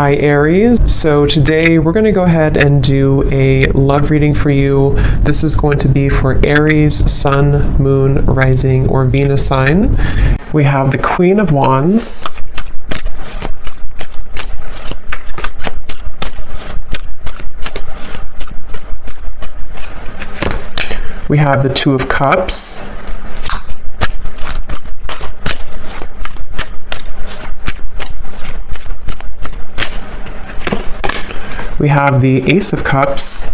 Hi Aries. So today we're going to go ahead and do a love reading for you. This is going to be for Aries, Sun, Moon, Rising, or Venus sign. We have the Queen of Wands. We have the Two of Cups. We have the Ace of Cups.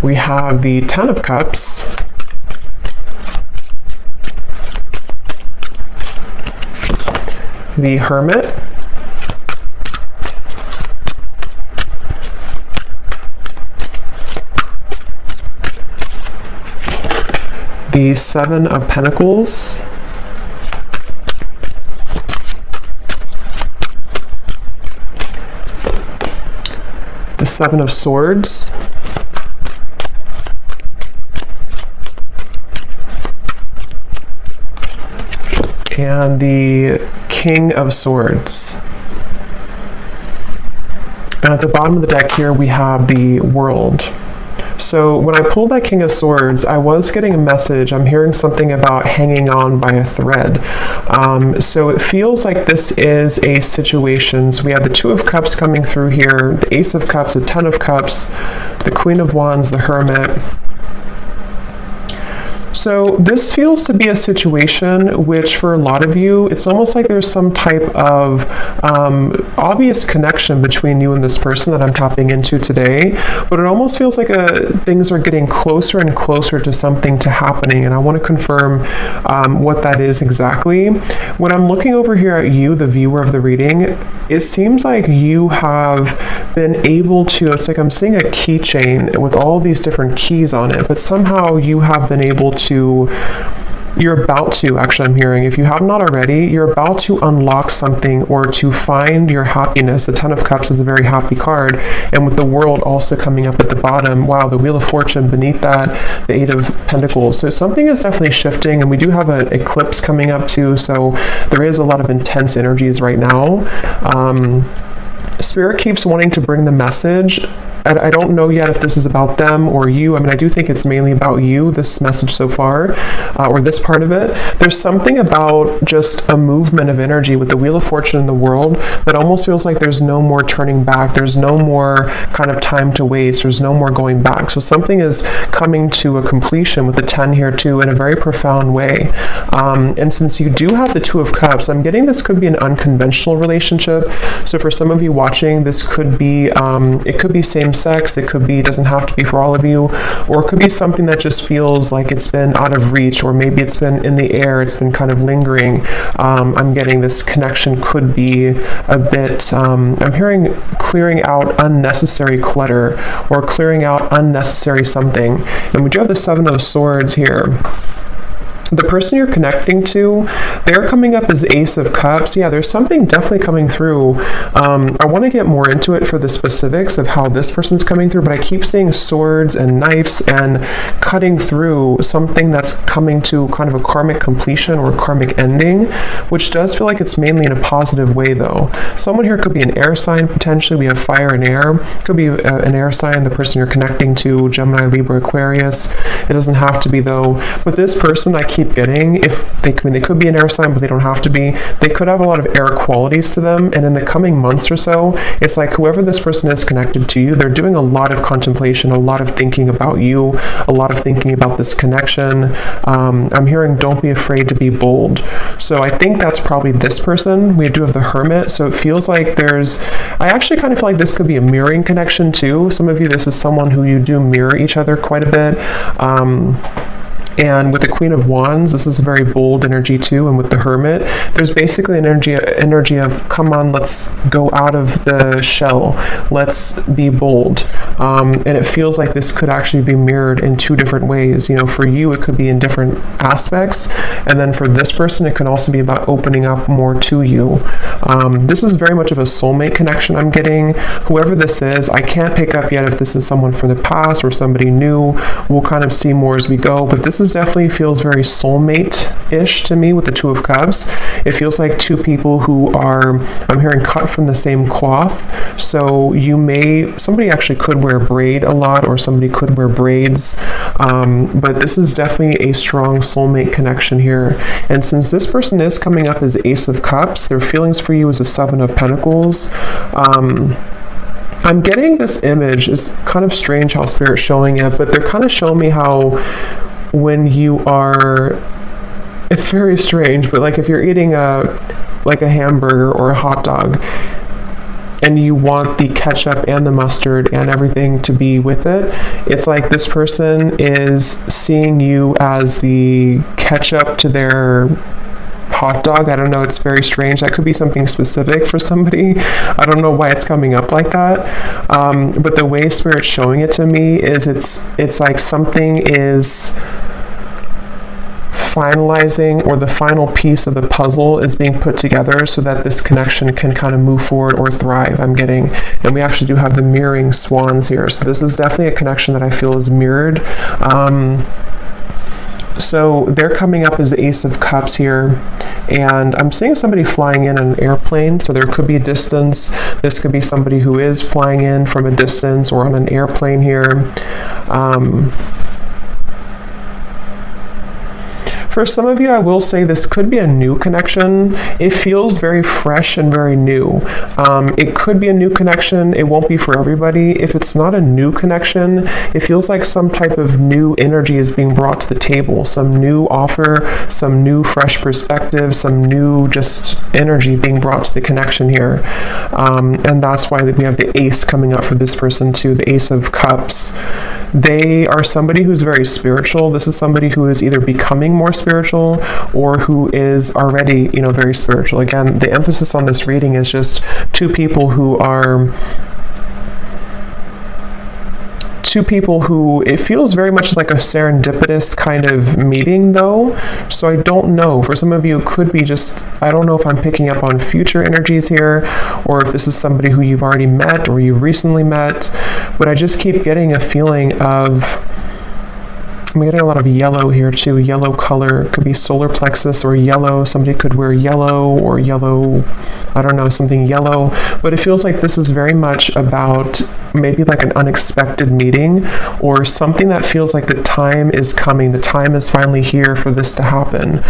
We have the Ten of Cups. The Hermit. The Seven of Pentacles. The Seven of Swords. And the King of Swords. And at the bottom of the deck here we have the World. So when I pulled that King of Swords, I was getting a message. I'm hearing something about hanging on by a thread. So it feels like this is a situation. So we have the Two of Cups coming through here, the Ace of Cups, the Ten of Cups, the Queen of Wands, the Hermit. So this feels to be a situation which for a lot of you, it's almost like there's some type of obvious connection between you and this person that I'm tapping into today, but it almost feels like things are getting closer and closer to something to happening, and I want to confirm what that is exactly. When I'm looking over here at you, the viewer of the reading, it seems like you have been able to, it's like I'm seeing a keychain with all these different keys on it, but somehow you have been able to, you're about to, actually I'm hearing, if you have not already, you're about to unlock something or to find your happiness. The Ten of Cups is a very happy card, and with the World also coming up at the bottom, wow, the Wheel of Fortune beneath that, the Eight of Pentacles. So something is definitely shifting, and we do have an eclipse coming up too, so there is a lot of intense energies right now. Spirit keeps wanting to bring the message. I don't know yet if this is about them or you. I mean, I do think it's mainly about you, this message so far, or this part of it. There's something about just a movement of energy with the Wheel of Fortune in the World that almost feels like there's no more turning back. There's no more kind of time to waste. There's no more going back. So something is coming to a completion with the 10 here too in a very profound way. And since you do have the Two of Cups, I'm getting this could be an unconventional relationship. So for some of you watching, this could be, it could be same sex, it could be, doesn't have to be for all of you, or it could be something that just feels like it's been out of reach, or maybe it's been in the air, it's been kind of lingering. I'm getting this connection could be a bit, I'm hearing clearing out unnecessary clutter, or clearing out unnecessary something. And we do have the Seven of Swords here. The person you're connecting to, they're coming up as Ace of Cups. Yeah, there's something definitely coming through. I want to get more into it for the specifics of how this person's coming through, but I keep seeing swords and knives and cutting through something that's coming to kind of a karmic completion or karmic ending, which does feel like it's mainly in a positive way though. Someone here could be an air sign potentially. We have fire and air. Could be an air sign, the person you're connecting to, Gemini, Libra, Aquarius. It doesn't have to be though. But this person I keep getting, if they, I mean, they could be an air sign, but they don't have to be. They could have a lot of air qualities to them, and in the coming months or so, it's like whoever this person is connected to you, they're doing a lot of contemplation, a lot of thinking about you, a lot of thinking about this connection. I'm hearing don't be afraid to be bold. So I think that's probably this person. We do have the Hermit, so it feels like there's, I actually kind of feel like this could be a mirroring connection too. Some of you, this is someone who you do mirror each other quite a bit. And with the Queen of Wands, this is a very bold energy too. And with the Hermit, there's basically an energy of, come on, let's go out of the shell. Let's be bold. And it feels like this could actually be mirrored in two different ways. You know, for you, it could be in different aspects. And then for this person, it can also be about opening up more to you. This is very much of a soulmate connection I'm getting. Whoever this is, I can't pick up yet if this is someone from the past or somebody new. We'll kind of see more as we go. But this is definitely feels very soulmate-ish to me with the Two of Cups. It feels like two people who are, I'm hearing, cut from the same cloth. So somebody actually could wear a braid a lot, or somebody could wear braids. But this is definitely a strong soulmate connection here. And since this person is coming up as Ace of Cups, their feelings for you is a Seven of Pentacles. I'm getting this image. It's kind of strange how Spirit's showing it, but they're kind of showing me how when you are, it's very strange, but like if you're eating a hamburger or a hot dog and you want the ketchup and the mustard and everything to be with it, it's like this person is seeing you as the ketchup to their hot dog. I don't know, it's very strange. That could be something specific for somebody. I don't know why it's coming up like that. But the way Spirit's showing it to me is it's like something is finalizing, or the final piece of the puzzle is being put together so that this connection can kind of move forward or thrive, I'm getting. And we actually do have the mirroring swans here. So this is definitely a connection that I feel is mirrored. So they're coming up as the Ace of Cups here, and I'm seeing somebody flying in an airplane, so there could be a distance. This could be somebody who is flying in from a distance or on an airplane here. For some of you, I will say this could be a new connection. It feels very fresh and very new. It could be a new connection. It won't be for everybody. If it's not a new connection, it feels like some type of new energy is being brought to the table, some new offer, some new fresh perspective, some new just energy being brought to the connection here. And that's why we have the Ace coming up for this person too, the Ace of Cups. They are somebody who's very spiritual. This is somebody who is either becoming more spiritual or who is already, very spiritual. Again, the emphasis on this reading is just two people who it feels very much like a serendipitous kind of meeting though. So I don't know. For some of you, it could be just, I don't know if I'm picking up on future energies here, or if this is somebody who you've already met or you've recently met, but I just keep getting a feeling of, I'm getting a lot of yellow here too. Yellow color. It could be solar plexus or yellow. Somebody could wear yellow or yellow, I don't know, something yellow. But it feels like this is very much about maybe like an unexpected meeting, or something that feels like the time is coming. The time is finally here for this to happen.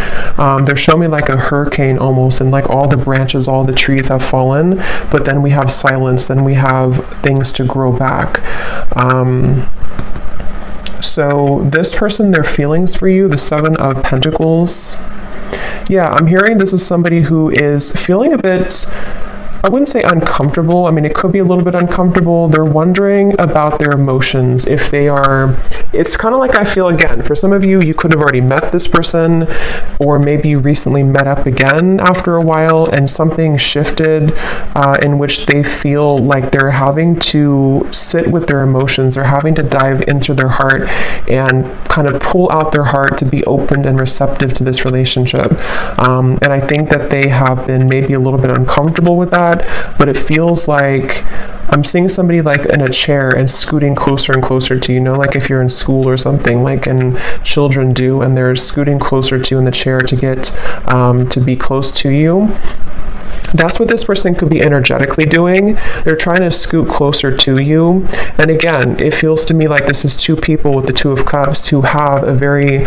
They're showing me like a hurricane almost, and like all the branches, all the trees have fallen, but then we have silence, then we have things to grow back. So this person, their feelings for you, the Seven of Pentacles. Yeah, I'm hearing this is somebody who is feeling a bit, I wouldn't say uncomfortable. I mean, it could be a little bit uncomfortable. They're wondering about their emotions. If they are, it's kind of like, I feel, again, for some of you, you could have already met this person, or maybe you recently met up again after a while and something shifted in which they feel like they're having to sit with their emotions. They're having to dive into their heart and kind of pull out their heart to be open and receptive to this relationship. And I think that they have been maybe a little bit uncomfortable with that. But it feels like I'm seeing somebody like in a chair and scooting closer and closer to you, like if you're in school or something, like and children do, and they're scooting closer to you in the chair to get to be close to you. That's what this person could be energetically doing. They're trying to scoot closer to you. And again, it feels to me like this is two people with the Two of Cups who have a very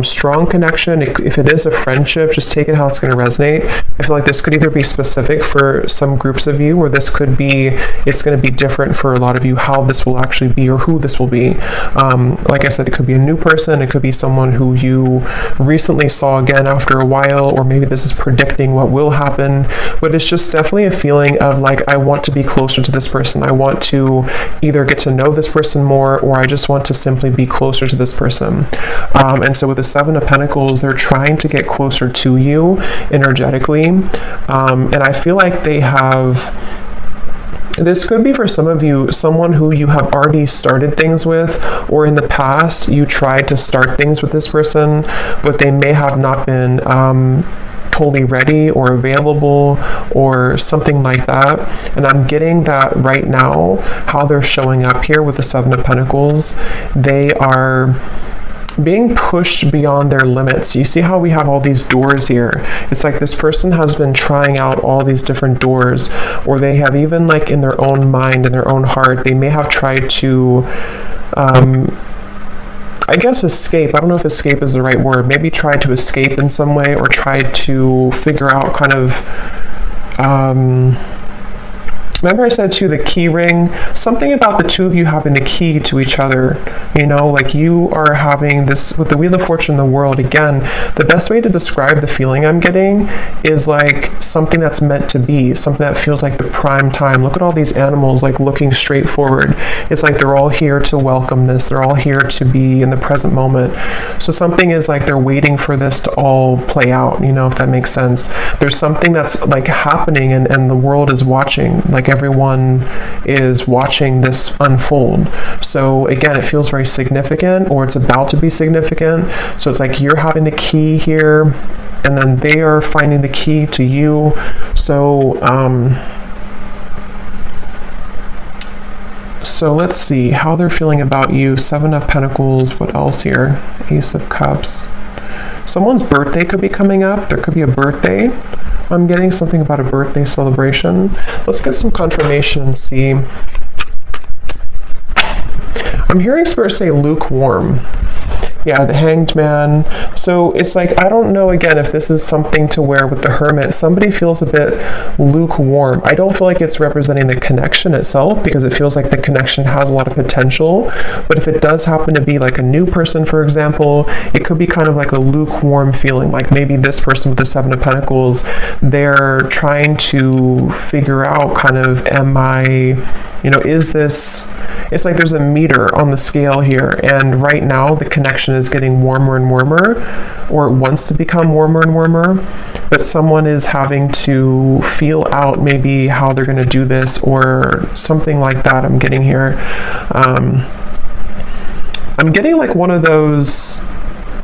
strong connection. If it is a friendship, just take it how it's going to resonate. I feel like this could either be specific for some groups of you, or this could be, it's going to be different for a lot of you, how this will actually be or who this will be. Like I said, it could be a new person. It could be someone who you recently saw again after a while, or maybe this is predicting what will happen. but it's just definitely a feeling of like, I want to be closer to this person. I want to either get to know this person more, or I just want to simply be closer to this person. And so with the Seven of Pentacles, they're trying to get closer to you energetically. And I feel like they have, this could be for some of you, someone who you have already started things with, or in the past you tried to start things with this person, but they may have not been totally ready or available or something like that. And I'm getting that right now, how they're showing up here with the Seven of Pentacles. They are being pushed beyond their limits. You see how we have all these doors here? It's like this person has been trying out all these different doors, or they have even like in their own mind, in their own heart, they may have tried to I guess escape. I don't know if escape is the right word. Maybe try to escape in some way, or try to figure out kind of remember I said too, the key ring, something about the two of you having the key to each other, you know, like you are having this, with the Wheel of Fortune in the world, again, the best way to describe the feeling I'm getting is like something that's meant to be, something that feels like the prime time. Look at all these animals like looking straight forward. It's like they're all here to welcome this. They're all here to be in the present moment. So something is like they're waiting for this to all play out, you know, if that makes sense. There's something that's like happening, and the world is watching, like everyone is watching this unfold. So again, it feels very significant, or it's about to be significant. So it's like you're having the key here, and then they are finding the key to you. So so let's see how they're feeling about you. Seven of Pentacles. What else here? Ace of Cups. Someone's birthday could be coming up. There could be a birthday. I'm getting something about a birthday celebration. Let's get some confirmation and see. I'm hearing Spirit say lukewarm. Yeah, the Hanged Man. So it's like, I don't know, again, if this is something to where with the Hermit, somebody feels a bit lukewarm. I don't feel like it's representing the connection itself, because it feels like the connection has a lot of potential. But if it does happen to be like a new person, for example, it could be kind of like a lukewarm feeling. Like maybe this person with the Seven of Pentacles, they're trying to figure out kind of, am I, you know, is this, it's like there's a meter on the scale here, and right now the connection is getting warmer and warmer, or it wants to become warmer and warmer, but someone is having to feel out maybe how they're going to do this, or something like that. I'm getting here. I'm getting like one of those,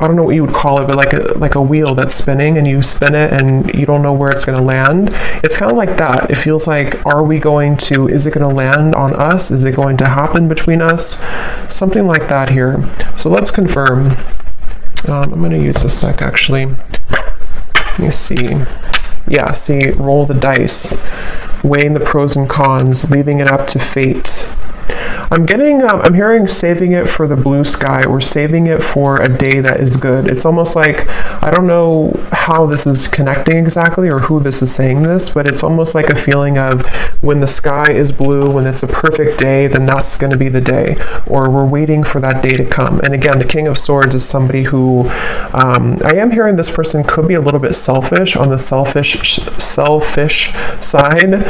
I don't know what you would call it, but like a wheel that's spinning, and you spin it and you don't know where it's going to land. It's kind of like that. It feels like, are we going to, is it going to land on us? Is it going to happen between us? Something like that here. So let's confirm. I'm going to use this deck actually. Let me see. Yeah, see, roll the dice, weighing the pros and cons, leaving it up to fate. I'm getting, I'm hearing saving it for the blue sky, or saving it for a day that is good. It's almost like, I don't know how this is connecting exactly, or who this is saying this, but it's almost like a feeling of when the sky is blue, when it's a perfect day, then that's going to be the day, or we're waiting for that day to come. And again, the King of Swords is somebody who, I am hearing this person could be a little bit selfish, on the selfish side.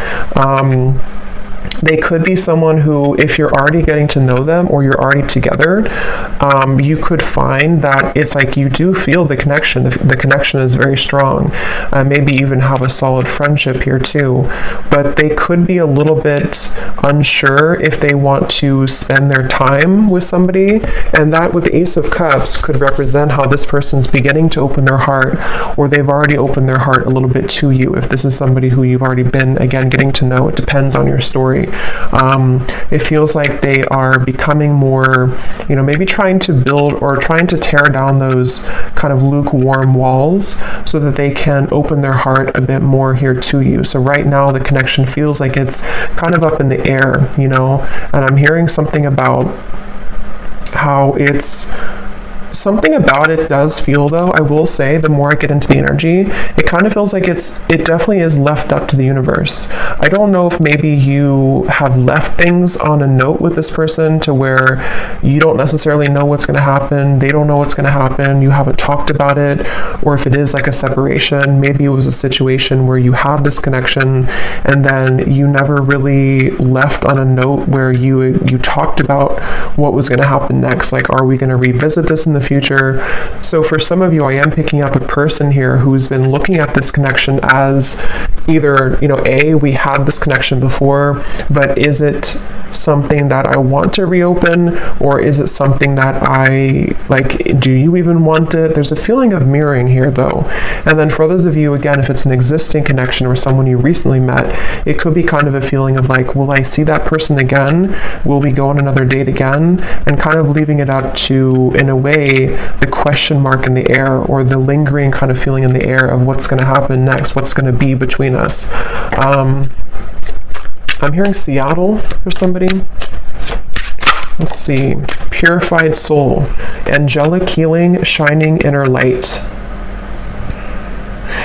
They could be someone who, if you're already getting to know them, or you're already together, you could find that it's like you do feel the connection. The connection is very strong. Maybe even have a solid friendship here too. But they could be a little bit unsure if they want to spend their time with somebody. And that, with the Ace of Cups, could represent how this person's beginning to open their heart, or they've already opened their heart a little bit to you. If this is somebody who you've already been, again, getting to know, it depends on your story. It feels like they are becoming more, you know, maybe trying to build or trying to tear down those kind of lukewarm walls, so that they can open their heart a bit more here to you. So right now the connection feels like it's kind of up in the air, you know, and I'm hearing something about how it's Something about it does feel, though, I will say, the more I get into the energy, it kind of feels like it definitely is left up to the universe. I don't know if maybe you have left things on a note with this person to where you don't necessarily know what's going to happen, they don't know what's going to happen, you haven't talked about it, or if it is like a separation, maybe it was a situation where you had this connection and then you never really left on a note where you talked about what was going to happen next. Like, are we going to revisit this in the future? So for some of you, I am picking up a person here who's been looking at this connection as either, we had this connection before, but is it something that I want to reopen, or is it something that I like? Do you even want it? There's a feeling of mirroring here, though. And then for those of you, again, if it's an existing connection or someone you recently met, it could be kind of a feeling of like, will I see that person again? Will we go on another date again? And kind of leaving it up to, in a way, the question mark in the air, or the lingering kind of feeling in the air of what's going to happen next, what's going to be between us. I'm hearing Seattle for somebody. Let's see. Purified soul. Angelic healing, shining inner light.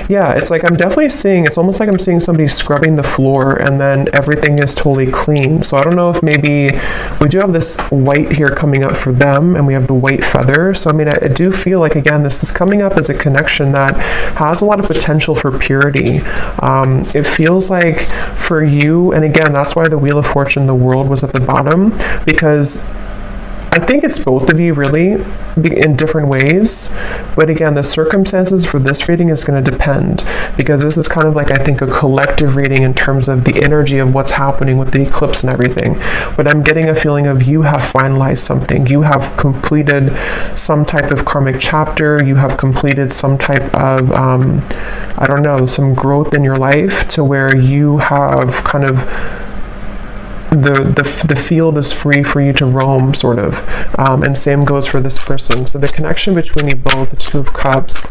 Yeah, it's like I'm definitely seeing, it's almost like I'm seeing somebody scrubbing the floor and then everything is totally clean. So I don't know if maybe we do have this white here coming up for them, and we have the white feather. So I mean, I do feel like, again, this is coming up as a connection that has a lot of potential for purity. It feels like for you, and again, that's why the Wheel of Fortune, the world, was at the bottom, because I think it's both of you really in different ways, but again, the circumstances for this reading is going to depend, because this is kind of like, I think, a collective reading in terms of the energy of what's happening with the eclipse and everything. But I'm getting a feeling of you have finalized something, you have completed some type of karmic chapter, you have completed some type of I don't know, some growth in your life to where you have kind of the field is free for you to roam, sort of. And same goes for this person. So the connection between you both, the Two of Cups.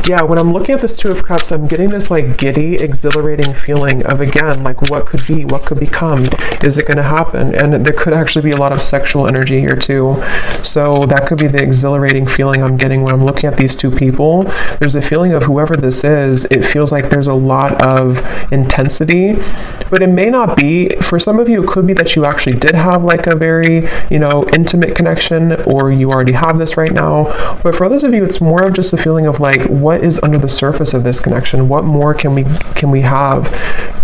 Yeah, when I'm looking at this Two of Cups, I'm getting this like giddy, exhilarating feeling of, again, like what could be, what could become, is it going to happen? And there could actually be a lot of sexual energy here too. So that could be the exhilarating feeling I'm getting when I'm looking at these two people. There's a feeling of whoever this is, it feels like there's a lot of intensity, but it may not be. For some of you, it could be that you actually did have like a very, intimate connection, or you already have this right now. But for others of you, it's more of just a feeling of like, what is under the surface of this connection? What more can we have,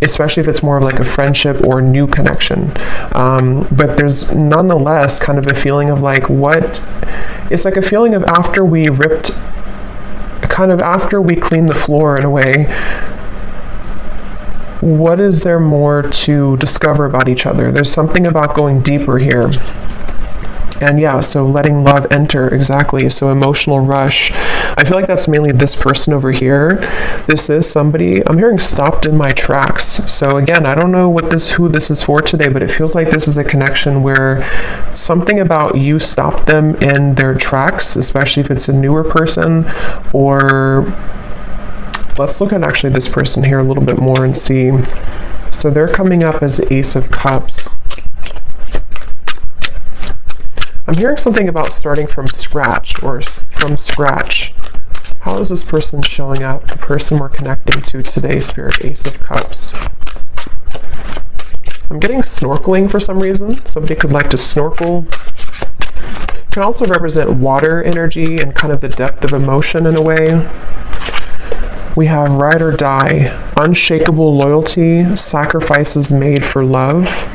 especially if it's more of like a friendship or new connection? But there's nonetheless kind of a feeling of like, it's like a feeling of after we cleaned the floor in a way, what is there more to discover about each other? There's something about going deeper here. And yeah, so letting love enter, exactly. So emotional rush. I feel like that's mainly this person over here. This is somebody, I'm hearing stopped in my tracks. So again, I don't know who this is for today, but it feels like this is a connection where something about you stopped them in their tracks, especially if it's a newer person. Or let's look at actually this person here a little bit more and see. So they're coming up as the Ace of Cups. I'm hearing something about starting from scratch. How is this person showing up, the person we're connecting to today, Spirit? Ace of Cups. I'm getting snorkeling for some reason. Somebody could like to snorkel. Can also represent water energy and kind of the depth of emotion in a way. We have ride or die, unshakable loyalty, sacrifices made for love.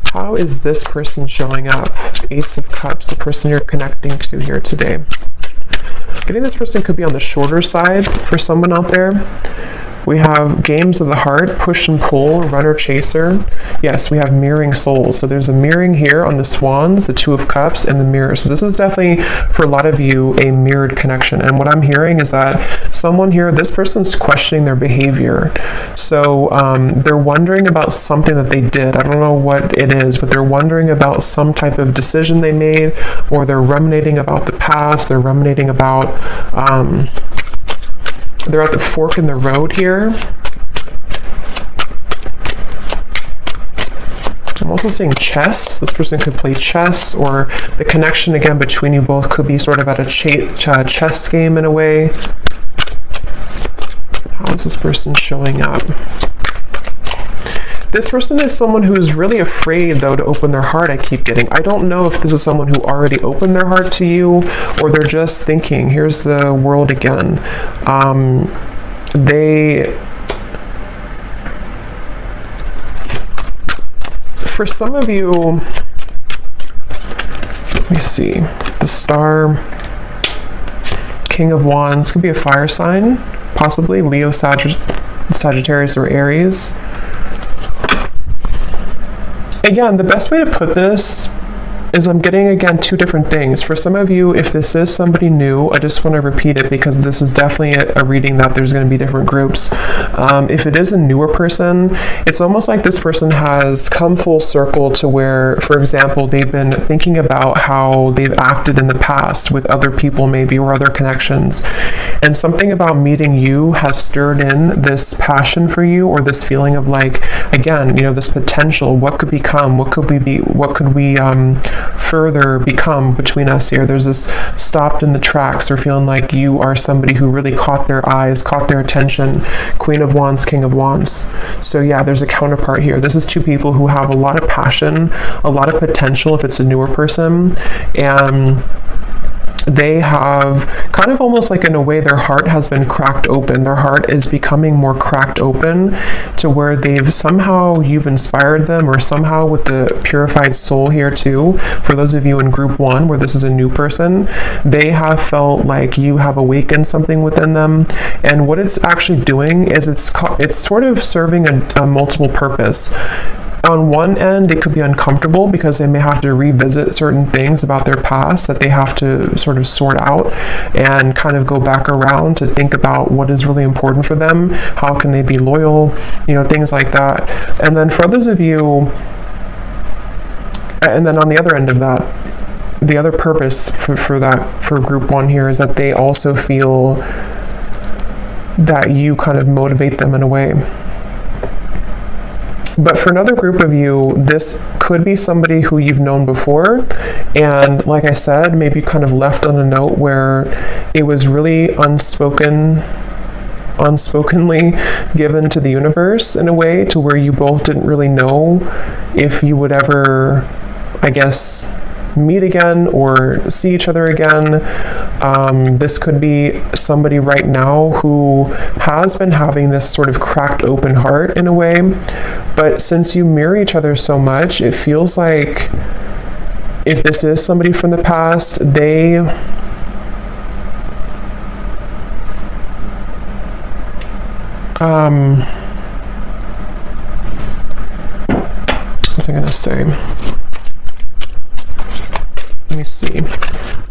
How is this person showing up? Ace of Cups, the person you're connecting to here today. Getting this person could be on the shorter side for someone out there. We have games of the heart, push and pull, runner chaser. Yes, we have mirroring souls. So there's a mirroring here on the swans, the Two of Cups, and the mirror. So this is definitely, for a lot of you, a mirrored connection. And what I'm hearing is that someone here, this person's questioning their behavior. So they're wondering about something that they did. I don't know what it is, but they're wondering about some type of decision they made, or they're ruminating about the past. They're ruminating about... they're at the fork in the road here. I'm also seeing chess. This person could play chess, or the connection again between you both could be sort of at a chess game in a way. How is this person showing up? This person is someone who's really afraid, though, to open their heart, I keep getting. I don't know if this is someone who already opened their heart to you, or they're just thinking. Here's the world again. For some of you, let me see, the Star, King of Wands, could be a fire sign, possibly Leo, Sagittarius, or Aries. Again, the best way to put this is I'm getting, again, two different things. For some of you, if this is somebody new, I just want to repeat it because this is definitely a reading that there's going to be different groups. If it is a newer person, it's almost like this person has come full circle to where, for example, they've been thinking about how they've acted in the past with other people maybe, or other connections. And something about meeting you has stirred in this passion for you, or this feeling of like, again, this potential. What could become? What could we further become between us here? There's this stopped in the tracks, or feeling like you are somebody who really caught their eyes, caught their attention. Queen of Wands, King of Wands. So yeah, there's a counterpart here. This is two people who have a lot of passion, a lot of potential if it's a newer person, and they have kind of almost like, in a way, their heart has been cracked open. Their heart is becoming more cracked open to where you've inspired them, or somehow with the purified soul here too. For those of you in group 1 where this is a new person, they have felt like you have awakened something within them. And what it's actually doing is it's sort of serving a multiple purpose. On one end, it could be uncomfortable because they may have to revisit certain things about their past that they have to sort of sort out and kind of go back around to think about what is really important for them. How can they be loyal? Things like that. And then for others of you, and then on the other end of that, the other purpose for group 1 here is that they also feel that you kind of motivate them in a way. But for another group of you, this could be somebody who you've known before, and like I said, maybe kind of left on a note where it was really unspokenly given to the universe in a way, to where you both didn't really know if you would ever, I guess, meet again or see each other again. This could be somebody right now who has been having this sort of cracked open heart in a way, but since you mirror each other so much, it feels like if this is somebody from the past, what was I going to say? Let me see.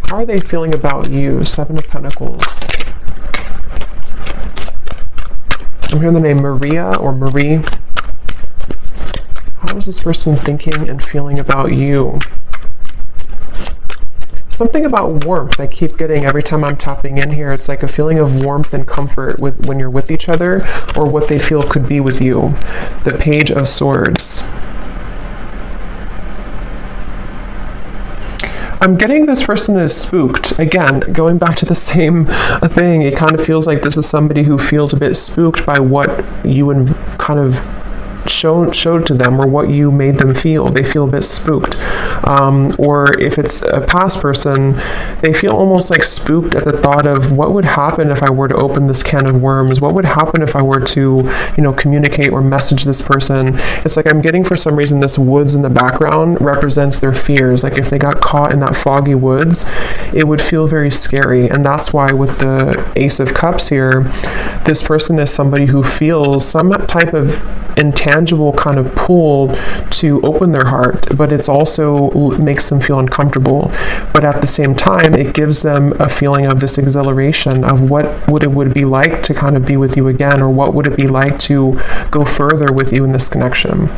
How are they feeling about you? 7 of Pentacles. I'm hearing the name Maria or Marie. How is this person thinking and feeling about you? Something about warmth I keep getting every time I'm tapping in here. It's like a feeling of warmth and comfort when you're with each other, or what they feel could be with you. The Page of Swords. I'm getting this person is spooked. Again, going back to the same thing, it kind of feels like this is somebody who feels a bit spooked by what you kind of showed to them, or what you made them feel. They feel a bit spooked. Or if it's a past person, they feel almost like spooked at the thought of what would happen if I were to open this can of worms? What would happen if I were to, communicate or message this person? It's like I'm getting, for some reason, this woods in the background represents their fears. Like if they got caught in that foggy woods, it would feel very scary. And that's why with the Ace of Cups here, this person is somebody who feels some type of intangible kind of pull to open their heart, but it's also makes them feel uncomfortable. But at the same time, it gives them a feeling of this exhilaration of what it would be like to kind of be with you again, or what would it be like to go further with you in this connection.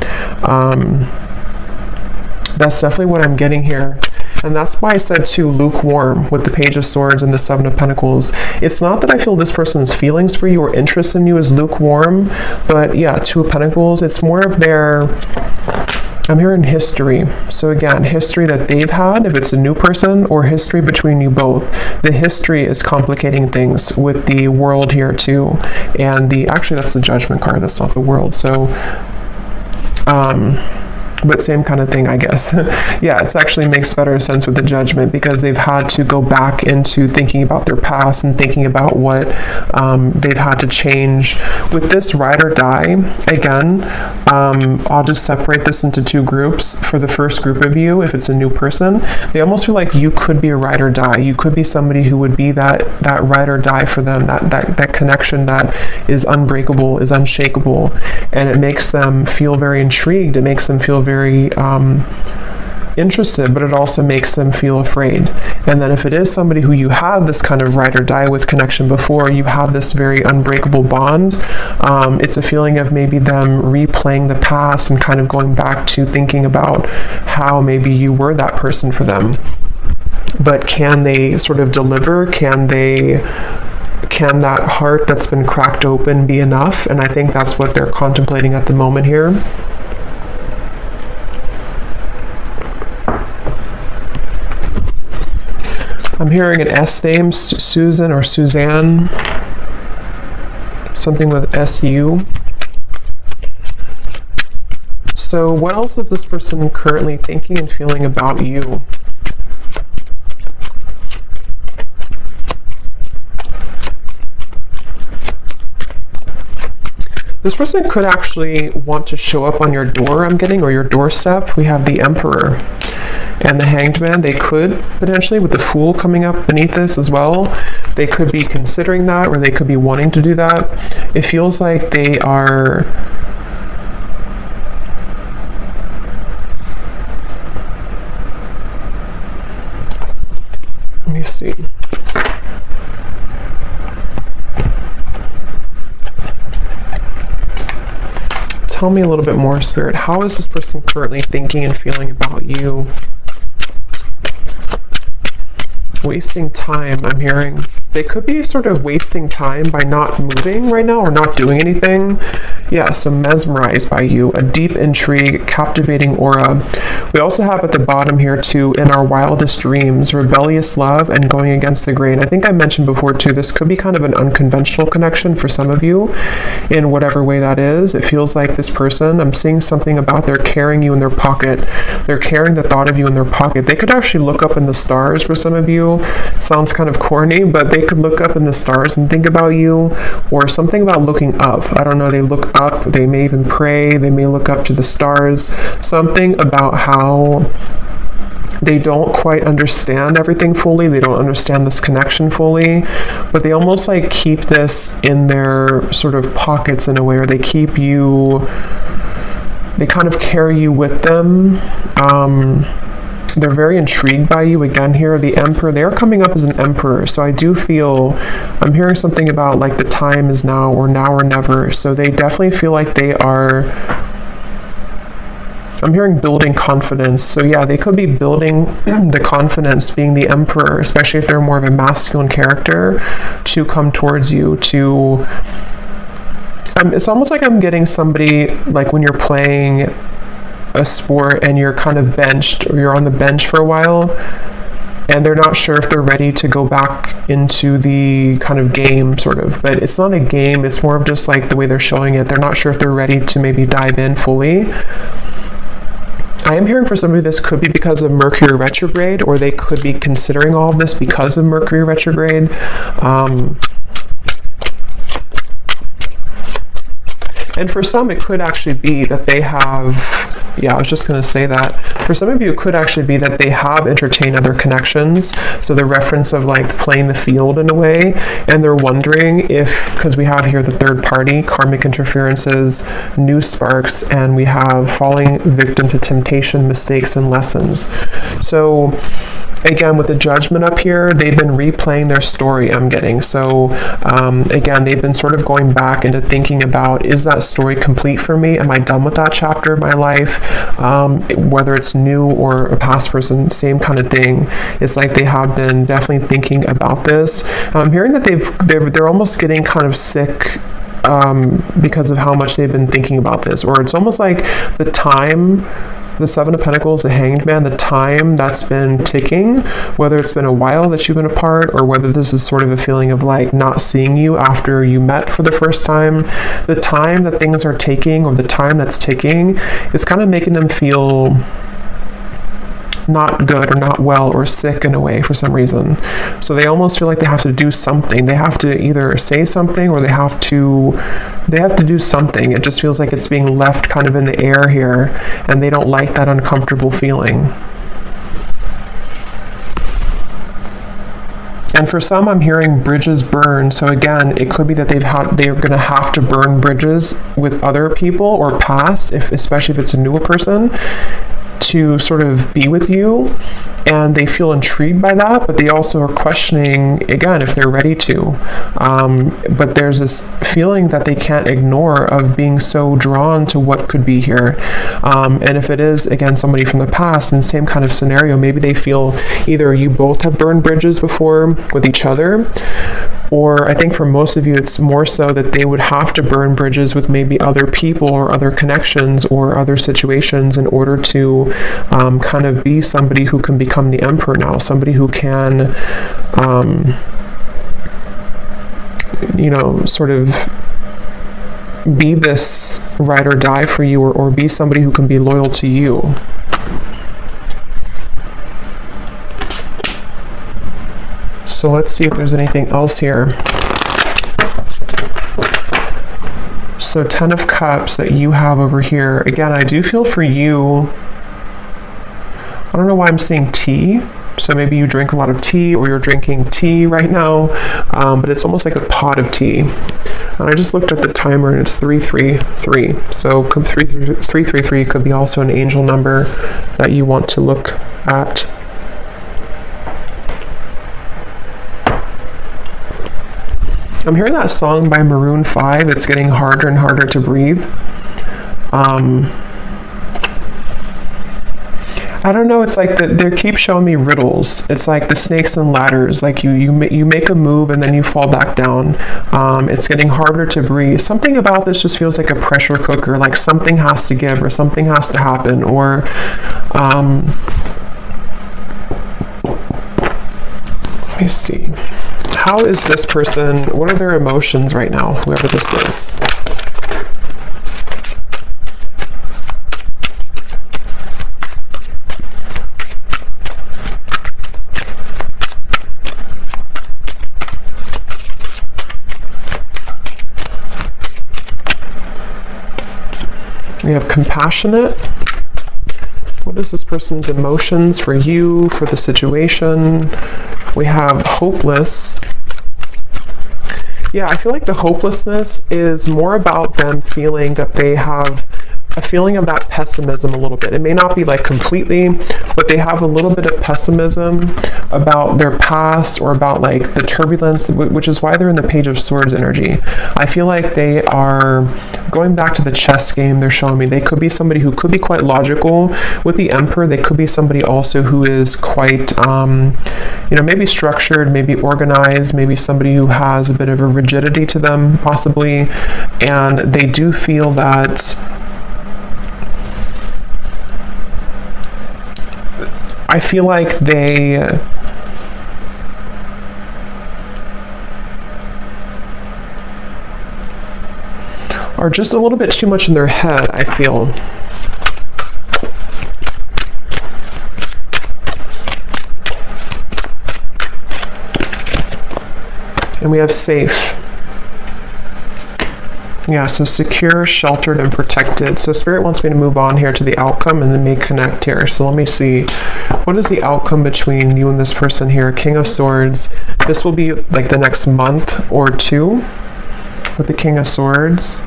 That's definitely what I'm getting here. And that's why I said too, lukewarm with the Page of Swords and the 7 of Pentacles. It's not that I feel this person's feelings for you or interest in you is lukewarm, but yeah, 2 of Pentacles, it's more of their I'm hearing history. So again, history that they've had, if it's a new person, or history between you both. The history is complicating things with the world here too. And actually that's the Judgment card, that's not the world. So, but same kind of thing, I guess. Yeah, it actually makes better sense with the Judgment, because they've had to go back into thinking about their past and thinking about what they've had to change. With this ride or die, again, I'll just separate this into two groups. For the first group of you, if it's a new person, they almost feel like you could be a ride or die. You could be somebody who would be that ride or die for them, that connection that is unbreakable, is unshakable, and it makes them feel very intrigued. It makes them feel very interested, but it also makes them feel afraid. And then if it is somebody who you have this kind of ride or die with connection before, you have this very unbreakable bond, it's a feeling of maybe them replaying the past and kind of going back to thinking about how maybe you were that person for them. But can they sort of deliver? Can that heart that's been cracked open be enough? And I think that's what they're contemplating at the moment here. I'm hearing an S name, Susan or Suzanne, something with SU. So what else is this person currently thinking and feeling about you? This person could actually want to show up on your door, I'm getting, or your doorstep. We have the Emperor and the Hanged Man. They could potentially, with the Fool coming up beneath this as well, they could be considering that, or they could be wanting to do that. It feels like they are... Let me see. Tell me a little bit more, Spirit. How is this person currently thinking and feeling about you? Wasting time, I'm hearing. They could be sort of wasting time by not moving right now or not doing anything. Yeah, so mesmerized by you, a deep intrigue, captivating aura. We also have at the bottom here too, in our wildest dreams, rebellious love and going against the grain. I think I mentioned before too, this could be kind of an unconventional connection for some of you in whatever way that is. It feels like this person, I'm seeing something about they're carrying you in their pocket. They're carrying the thought of you in their pocket. They could actually look up in the stars for some of you. Sounds kind of corny, but they could look up in the stars and think about you, or something about looking up. I don't know, they look up, they may even pray, they may look up to the stars. Something about how they don't quite understand everything fully, they don't understand this connection fully, but they almost like keep this in their sort of pockets in a way, or they keep you, they kind of carry you with them. They're very intrigued by you. Again here, the Emperor, they're coming up as an Emperor. So I do feel, I'm hearing something about like the time is now or never. So they definitely feel like they are, I'm hearing building confidence. So yeah, they could be building the confidence, being the Emperor, especially if they're more of a masculine character, to come towards you, to, it's almost like I'm getting somebody, like when you're playing a sport and you're kind of benched, or you're on the bench for a while and they're not sure if they're ready to go back into the kind of game sort of, but it's not a game, it's more of just like the way they're showing it. They're not sure if they're ready to maybe dive in fully. I am hearing for somebody this could be because of Mercury retrograde, or they could be considering all of this because of Mercury retrograde. And for some, it could actually be that they have, yeah, I was just going to say that. For some of you, it could actually be that they have entertained other connections. So the reference of like playing the field in a way, and they're wondering if, because we have here the third party, karmic interferences, new sparks, and we have falling victim to temptation, mistakes, and lessons. So again, with the Judgment up here, they've been replaying their story, I'm getting. So again, they've been sort of going back into thinking about, is that story complete for me? Am I done with that chapter of my life? Whether it's new or a past person, same kind of thing. It's like they have been definitely thinking about this. I'm hearing that they're almost getting kind of sick because of how much they've been thinking about this, or it's almost like the time the Seven of Pentacles, the Hanged Man, the time that's been ticking, whether it's been a while that you've been apart or whether this is sort of a feeling of like not seeing you after you met for the first time, the time that things are taking or the time that's ticking is kind of making them feel not good or not well or sick in a way for some reason. So they almost feel like they have to do something. They have to either say something or they have to do something. It just feels like it's being left kind of in the air here, and they don't like that uncomfortable feeling. And for some, I'm hearing bridges burn. So again, it could be that they're going to have to burn bridges with other people or pass, especially if it's a newer person, to sort of be with you, and they feel intrigued by that, but they also are questioning again if they're ready to. But there's this feeling that they can't ignore of being so drawn to what could be here. And if it is again somebody from the past in the same kind of scenario, maybe they feel either you both have burned bridges before with each other, or I think for most of you it's more so that they would have to burn bridges with maybe other people or other connections or other situations in order to kind of be somebody who can become the emperor now, somebody who can sort of be this ride or die for you, or be somebody who can be loyal to you. So let's see if there's anything else here. So 10 of Cups that you have over here. Again, I do feel for you, I don't know why I'm seeing tea. So maybe you drink a lot of tea, or you're drinking tea right now, but it's almost like a pot of tea. And I just looked at the timer and it's 333. So 333 could be also an angel number that you want to look at. I'm hearing that song by Maroon 5. It's getting harder and harder to breathe. I don't know, it's like they keep showing me riddles. It's like the snakes and ladders, like you make a move and then you fall back down. It's getting harder to breathe. Something about this just feels like a pressure cooker, like something has to give or something has to happen, or let me see. How is this person, what are their emotions right now, whoever this is? We have compassionate. What is this person's emotions for you, for the situation? We have hopeless. Yeah, I feel like the hopelessness is more about them feeling that they have a feeling of that pessimism a little bit. It may not be like completely, but they have a little bit of pessimism about their past or about like the turbulence, which is why they're in the Page of Swords energy. I feel like they are going back to the chess game. They're showing me they could be somebody who could be quite logical. With the Emperor, they could be somebody also who is quite, maybe structured, maybe organized, maybe somebody who has a bit of a rigidity to them, possibly. And they do feel that I feel like they are just a little bit too much in their head, I feel. And we have safe. Yeah, so secure, sheltered, and protected. So Spirit wants me to move on here to the outcome and then may connect here. So let me see. What is the outcome between you and this person here? King of Swords. This will be like the next month or two with the King of Swords.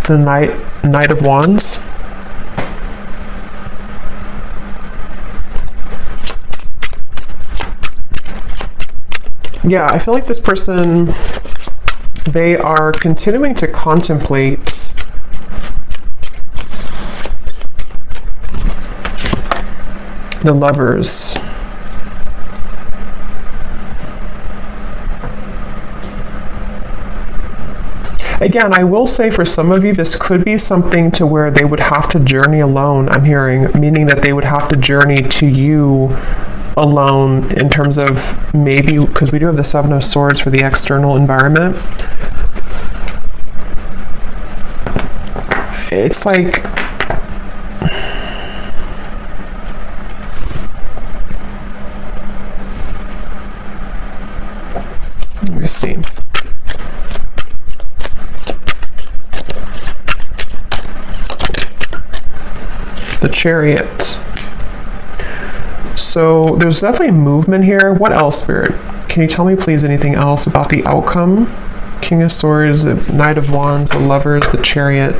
The Knight of Wands. Yeah, I feel like this person, they are continuing to contemplate The Lovers. Again, I will say for some of you, this could be something to where they would have to journey alone, I'm hearing, meaning that they would have to journey to you alone in terms of maybe, because we do have the Seven of Swords for the external environment. It's like, let me see. The Chariot. So there's definitely movement here. What else, Spirit? Can you tell me, please, anything else about the outcome? King of Swords, the Knight of Wands, the Lovers, the Chariot.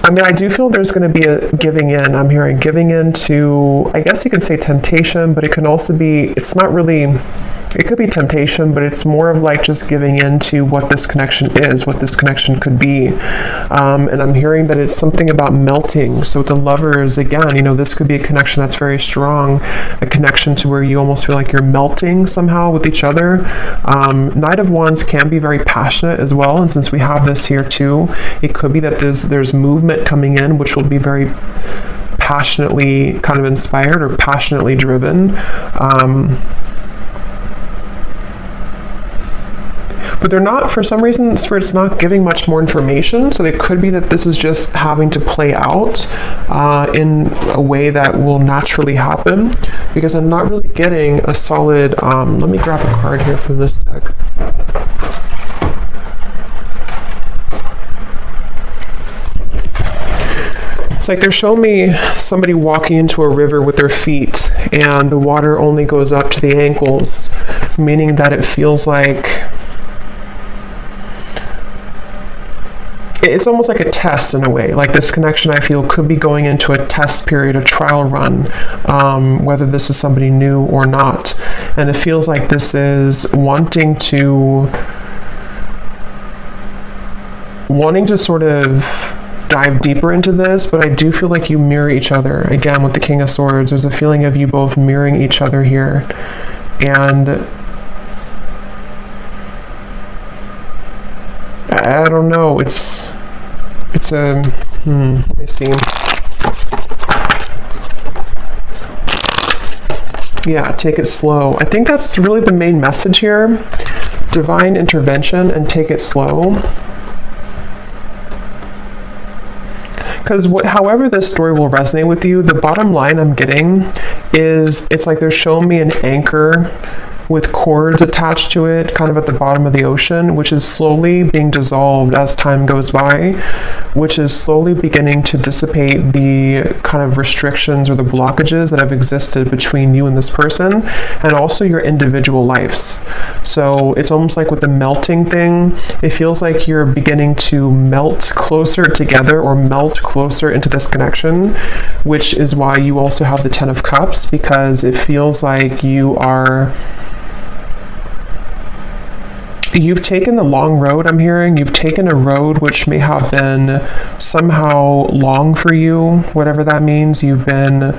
I mean, I do feel there's going to be a giving in. I'm hearing giving in to, I guess you can say temptation, but it can also be, it's not really, it could be temptation, but it's more of like just giving in to what this connection is, what this connection could be. And I'm hearing that it's something about melting. So with the Lovers, again, you know, this could be a connection that's very strong, a connection to where you almost feel like you're melting somehow with each other. Knight of Wands can be very passionate as well. And since we have this here too, it could be that there's movement coming in, which will be very passionately kind of inspired or passionately driven. But they're not, for some reason, Spirit's not giving much more information, so it could be that this is just having to play out in a way that will naturally happen, because I'm not really getting a solid, let me grab a card here from this deck. It's like they're showing me somebody walking into a river with their feet, and the water only goes up to the ankles, meaning that it feels like it's almost like a test in a way. Like this connection, I feel, could be going into a test period, a trial run, whether this is somebody new or not. And it feels like this is wanting to sort of dive deeper into this, but I do feel like you mirror each other. Again, with the King of Swords, there's a feeling of you both mirroring each other here. And I don't know, it's a, let me see. Yeah, take it slow. I think that's really the main message here. Divine intervention and take it slow. Because however this story will resonate with you, the bottom line I'm getting is it's like they're showing me an anchor with cords attached to it, kind of at the bottom of the ocean, which is slowly being dissolved as time goes by, which is slowly beginning to dissipate the kind of restrictions or the blockages that have existed between you and this person, and also your individual lives. So it's almost like with the melting thing, it feels like you're beginning to melt closer together or melt closer into this connection, which is why you also have the Ten of Cups, because it feels like you've taken the long road, I'm hearing. You've taken a road which may have been somehow long for you, whatever that means. You've been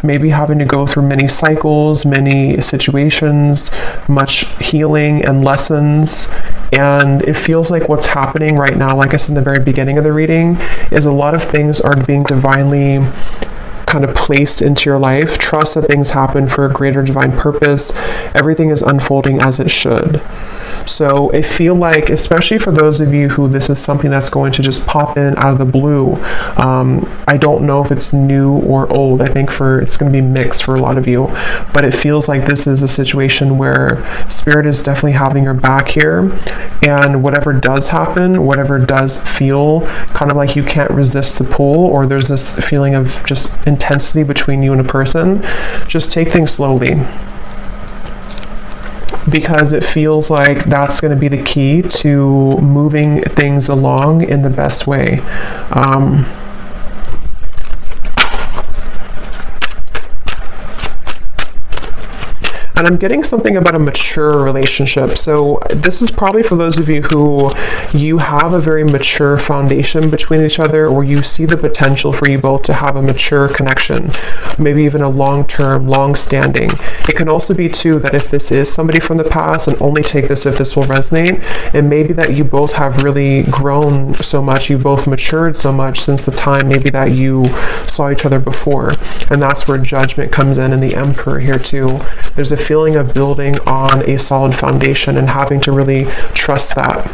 maybe having to go through many cycles, many situations, much healing and lessons. And it feels like what's happening right now, like I said in the very beginning of the reading, is a lot of things are being divinely kind of placed into your life. Trust that things happen for a greater divine purpose. Everything is unfolding as it should. So I feel like, especially for those of you who this is something that's going to just pop in out of the blue, I don't know if it's new or old. I think it's going to be mixed for a lot of you, but it feels like this is a situation where Spirit is definitely having your back here, and whatever does happen, whatever does feel kind of like you can't resist the pull, or there's this feeling of just intensity between you and a person, just take things slowly. Because it feels like that's going to be the key to moving things along in the best way. And I'm getting something about a mature relationship. So this is probably for those of you who you have a very mature foundation between each other, or you see the potential for you both to have a mature connection, maybe even a long-term, long-standing. It can also be too that if this is somebody from the past, and only take this if this will resonate, it may be that you both have really grown so much, you both matured so much since the time maybe that you saw each other before. And that's where judgment comes in and the Emperor here too. There's a feeling of building on a solid foundation and having to really trust that.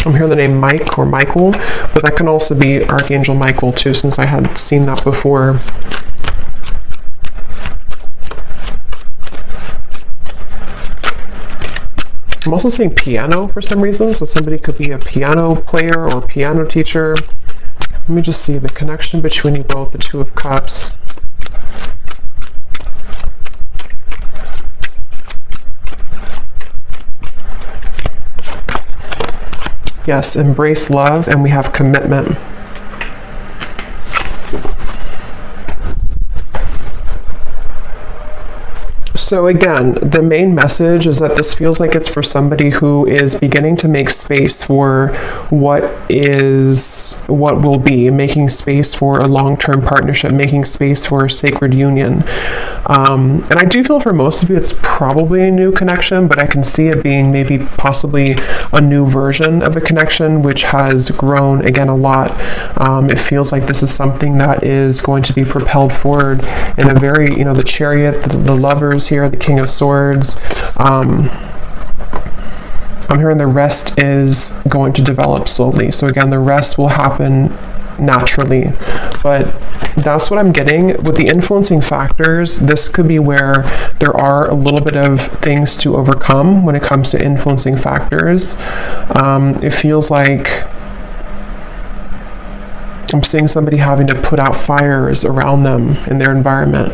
I'm hearing the name Mike or Michael, but that can also be Archangel Michael too, since I had seen that before. I'm also seeing piano for some reason, so somebody could be a piano player or piano teacher. Let me just see the connection between you both, the Two of Cups. Yes, embrace love, and we have commitment. So again, the main message is that this feels like it's for somebody who is beginning to make space for what will be, making space for a long-term partnership, making space for a sacred union. And I do feel for most of you it's probably a new connection, but I can see it being maybe possibly a new version of a connection which has grown again a lot. It feels like this is something that is going to be propelled forward in a very, the Chariot, the Lovers here, the King of Swords. I'm hearing the rest is going to develop slowly. So again, the rest will happen naturally, but that's what I'm getting with the influencing factors. This could be where there are a little bit of things to overcome when it comes to influencing factors. It feels like I'm seeing somebody having to put out fires around them in their environment.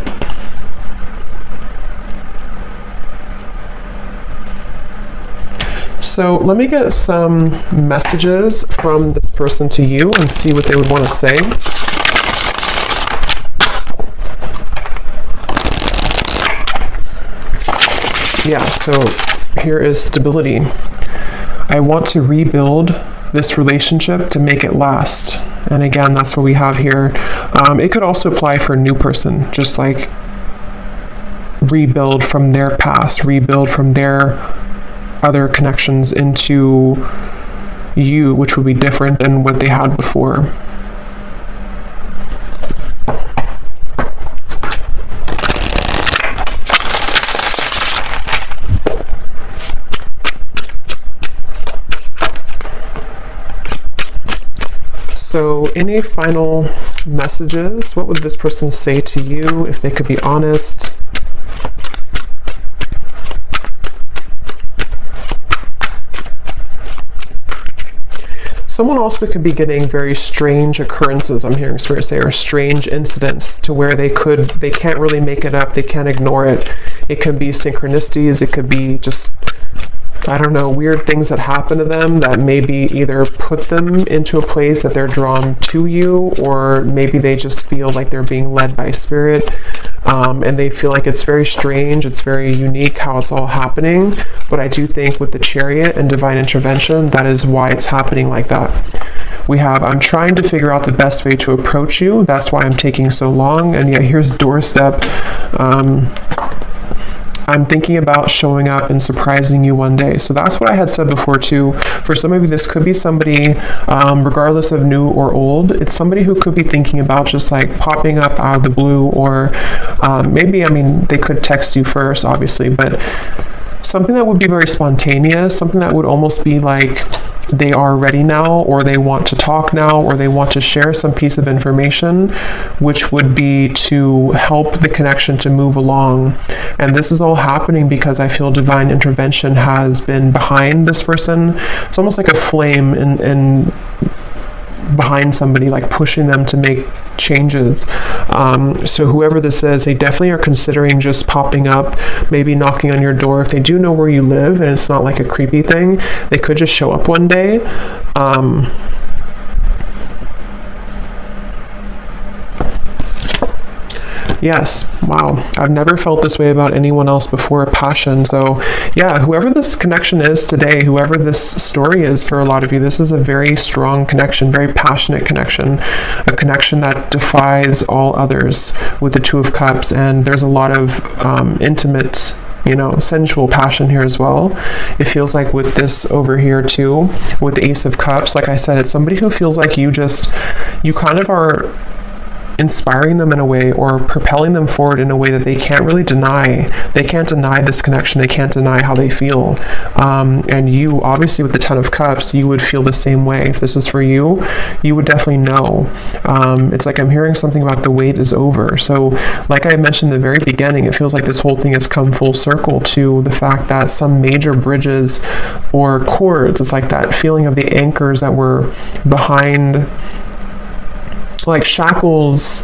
So let me get some messages from this person to you and see what they would want to say. Yeah, so here is stability. I want to rebuild this relationship to make it last. And again, that's what we have here. It could also apply for a new person, just like rebuild from their past, rebuild from their other connections into you, which would be different than what they had before. So any final messages? What would this person say to you if they could be honest? Someone also could be getting very strange occurrences, I'm hearing Spirit say, or strange incidents to where they can't really make it up, they can't ignore it. It could be synchronicities, it could be just, I don't know, weird things that happen to them that maybe either put them into a place that they're drawn to you, or maybe they just feel like they're being led by Spirit, and they feel like it's very strange, it's very unique how it's all happening. But I do think with the Chariot and divine intervention, that is why it's happening like that. We have, I'm trying to figure out the best way to approach you, that's why I'm taking so long. And yet here's doorstep. I'm thinking about showing up and surprising you one day. So that's what I had said before too. For some of you, this could be somebody, regardless of new or old, it's somebody who could be thinking about just like popping up out of the blue, or maybe, I mean, they could text you first, obviously, but something that would be very spontaneous, something that would almost be like they are ready now, or they want to talk now, or they want to share some piece of information, which would be to help the connection to move along. And this is all happening because I feel divine intervention has been behind this person. It's almost like a flame in behind somebody, like pushing them to make changes. So whoever this is, they definitely are considering just popping up, maybe knocking on your door. If they do know where you live and it's not like a creepy thing, they could just show up one day. Yes, wow. I've never felt this way about anyone else before, passion. So yeah, whoever this connection is today, whoever this story is for a lot of you, this is a very strong connection, very passionate connection, a connection that defies all others with the Two of Cups. And there's a lot of intimate, sensual passion here as well. It feels like with this over here too, with the Ace of Cups, like I said, it's somebody who feels like you kind of are inspiring them in a way, or propelling them forward in a way that they can't really deny. They can't deny this connection. They can't deny how they feel. And you, obviously, with the Ten of Cups, you would feel the same way. If this is for you, you would definitely know. It's like I'm hearing something about the wait is over. So, like I mentioned in the very beginning, it feels like this whole thing has come full circle to the fact that some major bridges or cords, it's like that feeling of the anchors that were behind, like shackles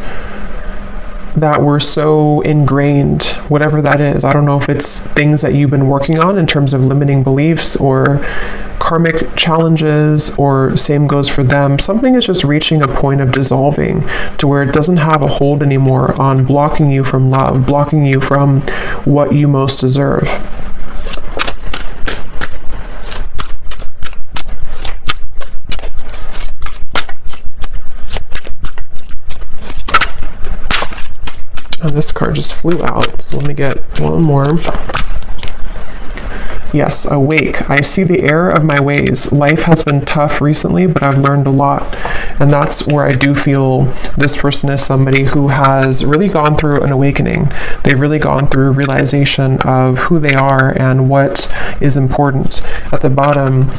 that were so ingrained, whatever that is. I don't know if it's things that you've been working on in terms of limiting beliefs or karmic challenges, or same goes for them. Something is just reaching a point of dissolving to where it doesn't have a hold anymore on blocking you from love, blocking you from what you most deserve. And this card just flew out, so let me get one more. Yes, awake. I see the error of my ways. Life has been tough recently, but I've learned a lot. And that's where I do feel this person is somebody who has really gone through an awakening. They've really gone through realization of who they are and what is important. At the bottom,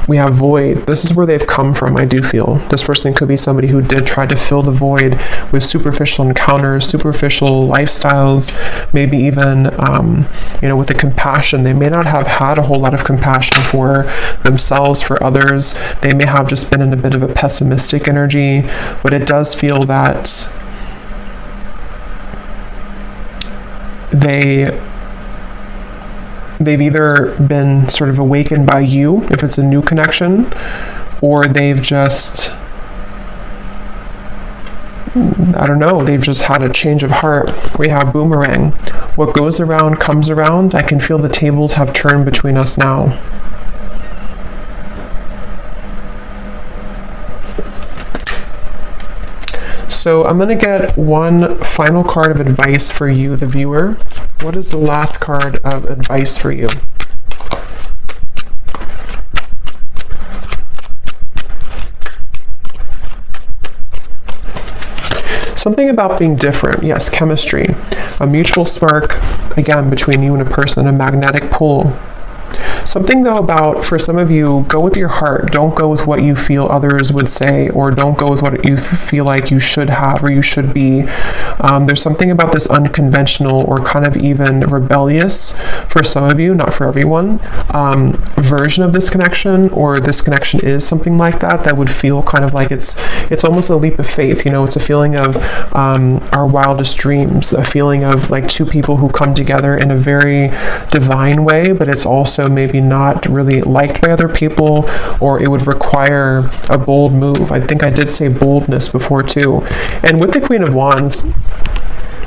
we have void. This is where they've come from, I do feel. This person could be somebody who did try to fill the void with superficial encounters, superficial lifestyles, maybe even, with the compassion. They may not have had a whole lot of compassion for themselves, for others. They may have just been in a bit of a pessimistic energy, but it does feel that they've either been sort of awakened by you, if it's a new connection, or they've just, they've just had a change of heart. We have boomerang. What goes around comes around. I can feel the tables have turned between us now. So I'm going to get one final card of advice for you, the viewer. What is the last card of advice for you? Something about being different. Yes, chemistry. A mutual spark, again, between you and a person, a magnetic pull. Something though about, for some of you, go with your heart. Don't go with what you feel others would say, or don't go with what you feel like you should have or you should be. There's something about this unconventional or kind of even rebellious, for some of you, not for everyone, version of this connection, or this connection is something like that would feel kind of like it's almost a leap of faith. It's a feeling of our wildest dreams, a feeling of like two people who come together in a very divine way, but it's also maybe not really liked by other people, or it would require a bold move. I think I did say boldness before too. And with the Queen of Wands,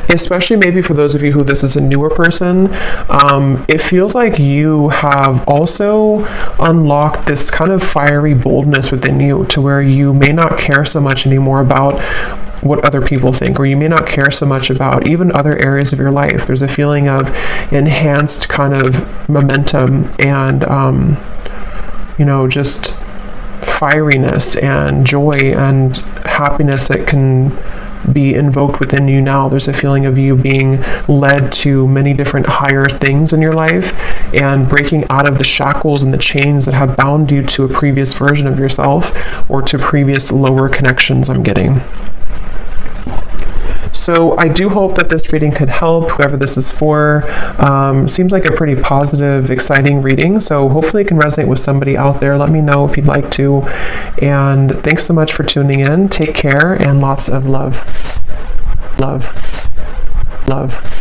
especially maybe for those of you who this is a newer person, it feels like you have also unlocked this kind of fiery boldness within you, to where you may not care so much anymore about what other people think, or you may not care so much about even other areas of your life. There's a feeling of enhanced kind of momentum and, just fieriness and joy and happiness that can be invoked within you now. There's a feeling of you being led to many different higher things in your life and breaking out of the shackles and the chains that have bound you to a previous version of yourself, or to previous lower connections I'm getting. So I do hope that this reading could help whoever this is for. Seems like a pretty positive, exciting reading, so hopefully it can resonate with somebody out there. Let me know if you'd like to. And thanks so much for tuning in. Take care and lots of love. Love. Love.